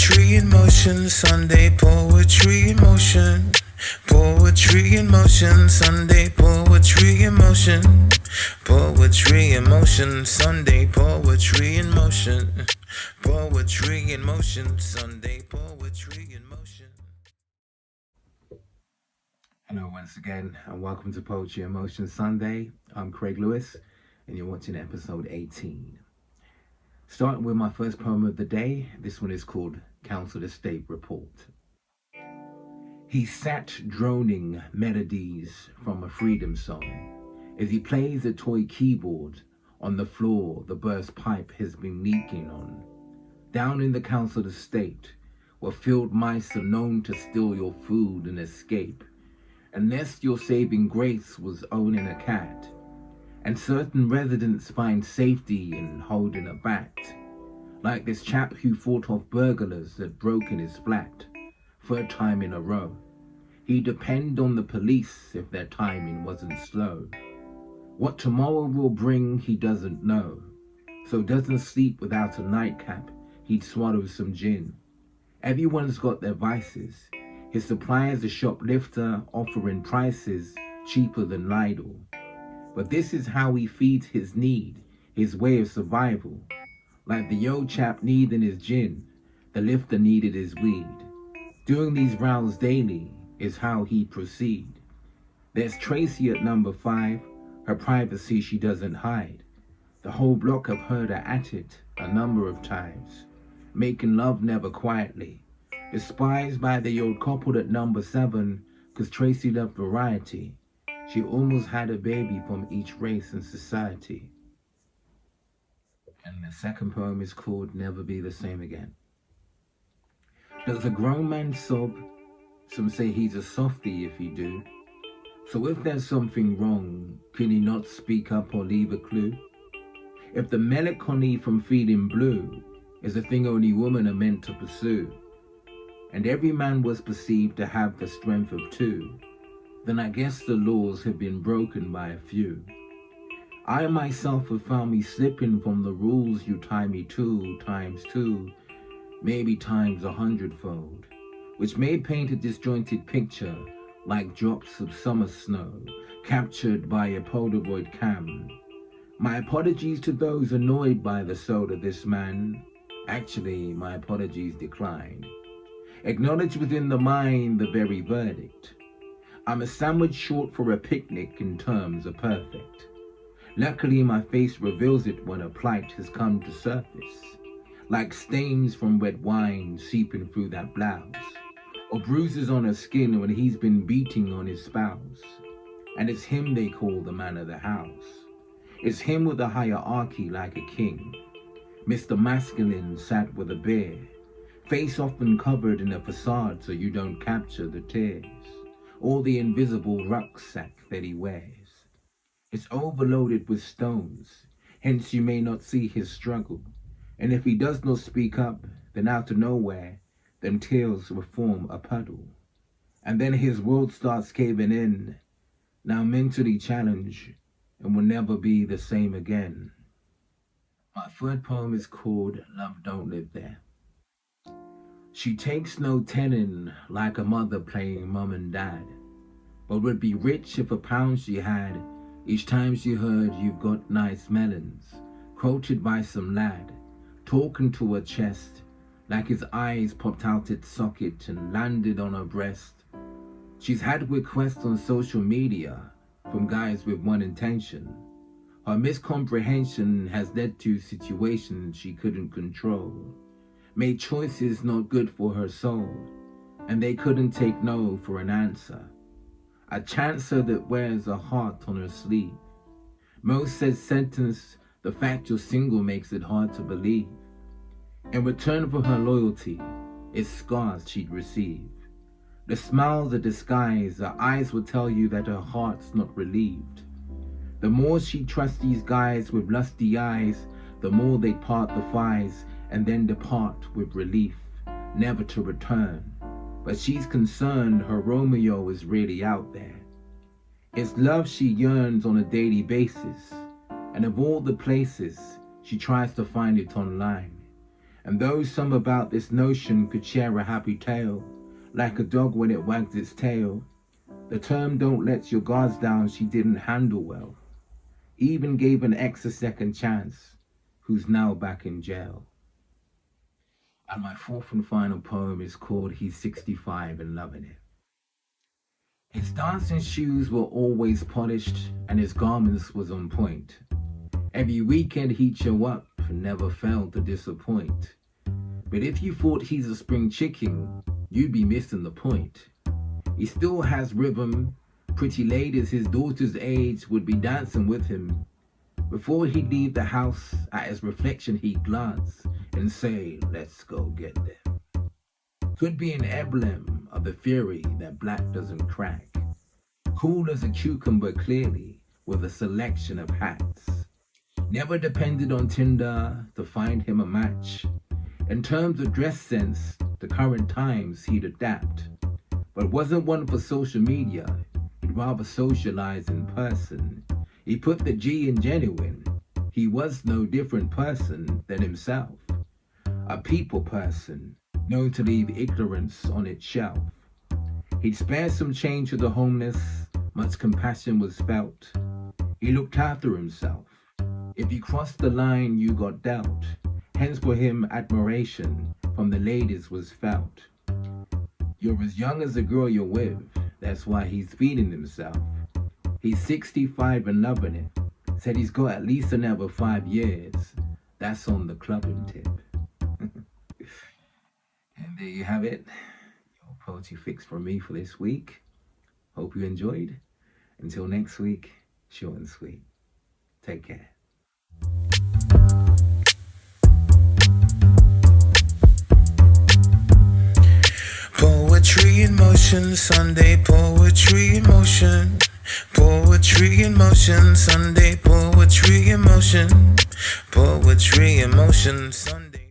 Poetry in motion, Sunday poetry in motion. Poetry in motion, Sunday poetry in motion. Poetry in motion, Sunday poetry in motion. Poetry in motion, Sunday poetry in motion. Hello once again and welcome to Poetry in Motion Sunday. I'm Craig Lewis and you're watching episode 18. Starting with my first poem of the day, this one is called Council Estate Report. He sat droning melodies from a freedom song as he plays a toy keyboard on the floor the burst pipe has been leaking on. Down in the council estate, where field mice are known to steal your food and escape, unless your saving grace was owning a cat, and certain residents find safety in holding a bat, like this chap who fought off burglars that broke in his flat, third time in a row. He'd depend on the police if their timing wasn't slow. What tomorrow will bring he doesn't know, so doesn't sleep without a nightcap. He'd swallow some gin. Everyone's got their vices. His supplier's a shoplifter offering prices cheaper than Lidl. But this is how he feeds his need, his way of survival. Like the old chap needing his gin, the lifter needed his weed. Doing these rounds daily is how he'd proceed. There's Tracy at number 5, her privacy she doesn't hide. The whole block have heard her at it a number of times, making love never quietly. Despised by the old couple at number 7, 'cause Tracy loved variety. She almost had a baby from each race and society. And the second poem is called Never Be the Same Again. Does a grown man sob? Some say he's a softie if he do. So if there's something wrong, can he not speak up or leave a clue? If the melancholy from feeling blue is a thing only women are meant to pursue, and every man was perceived to have the strength of 2, then I guess the laws have been broken by a few. I myself have found me slipping from the rules you tie me to times 2, maybe times 100-fold, which may paint a disjointed picture like drops of summer snow captured by a Polaroid cam. My apologies to those annoyed by the soul of this man. Actually, my apologies decline. Acknowledge within the mind the very verdict. I'm a sandwich short for a picnic in terms of perfect. Luckily, my face reveals it when a plight has come to surface, like stains from red wine seeping through that blouse, or bruises on her skin when he's been beating on his spouse. And it's him they call the man of the house. It's him with a hierarchy like a king. Mr. Masculine sat with a beer, face often covered in a facade so you don't capture the tears, or the invisible rucksack that he wears. It's overloaded with stones, hence you may not see his struggle. And if he does not speak up, then out of nowhere, them tears will form a puddle. And then his world starts caving in, now mentally challenged, and will never be the same again. My third poem is called Love Don't Live There. She takes no tenning like a mother playing mum and dad, but would be rich if a pound she had each time she heard you've got nice melons, quoted by some lad, talking to her chest, like his eyes popped out its socket and landed on her breast. She's had requests on social media from guys with one intention. Her miscomprehension has led to situations she couldn't control, made choices not good for her soul, and they couldn't take no for an answer. A chancer that wears a heart on her sleeve. Most said sentence, the fact you're single makes it hard to believe. In return for her loyalty, it's scars she'd receive. The smile's a disguise, her eyes will tell you that her heart's not relieved. The more she trusts these guys with lusty eyes, the more they part the thighs and then depart with relief, never to return. But she's concerned her Romeo is really out there. It's love she yearns on a daily basis, and of all the places, she tries to find it online. And though some about this notion could share a happy tale, like a dog when it wags its tail, the term "don't let your guards down" she didn't handle well. Even gave an ex a second chance, who's now back in jail. And my fourth and final poem is called He's 65 and Loving It. His dancing shoes were always polished and his garments was on point. Every weekend he'd show up and never failed to disappoint. But if you thought he's a spring chicken, you'd be missing the point. He still has rhythm. Pretty ladies his daughter's age would be dancing with him. Before he'd leave the house, at his reflection he'd glance and say, "Let's go get them." Could be an emblem of the theory that black doesn't crack. Cool as a cucumber clearly, with a selection of hats. Never depended on Tinder to find him a match. In terms of dress sense, the current times he'd adapt. But wasn't one for social media, he'd rather socialize in person. He put the G in genuine. He was no different person than himself. A people person, known to leave ignorance on its shelf. He'd spare some change to the homeless, much compassion was felt. He looked after himself. If you crossed the line, you got dealt. Hence for him, admiration from the ladies was felt. You're as young as the girl you're with, that's why he's feeding himself. He's 65 and loving it. Said he's got at least another 5 years. That's on the clubbing tip. And there you have it. Your poetry fix from me for this week. Hope you enjoyed. Until next week, short and sweet. Take care. Poetry in motion, Sunday poetry in motion. Poetry in motion, Sunday poetry in motion. Poetry in motion, Sunday.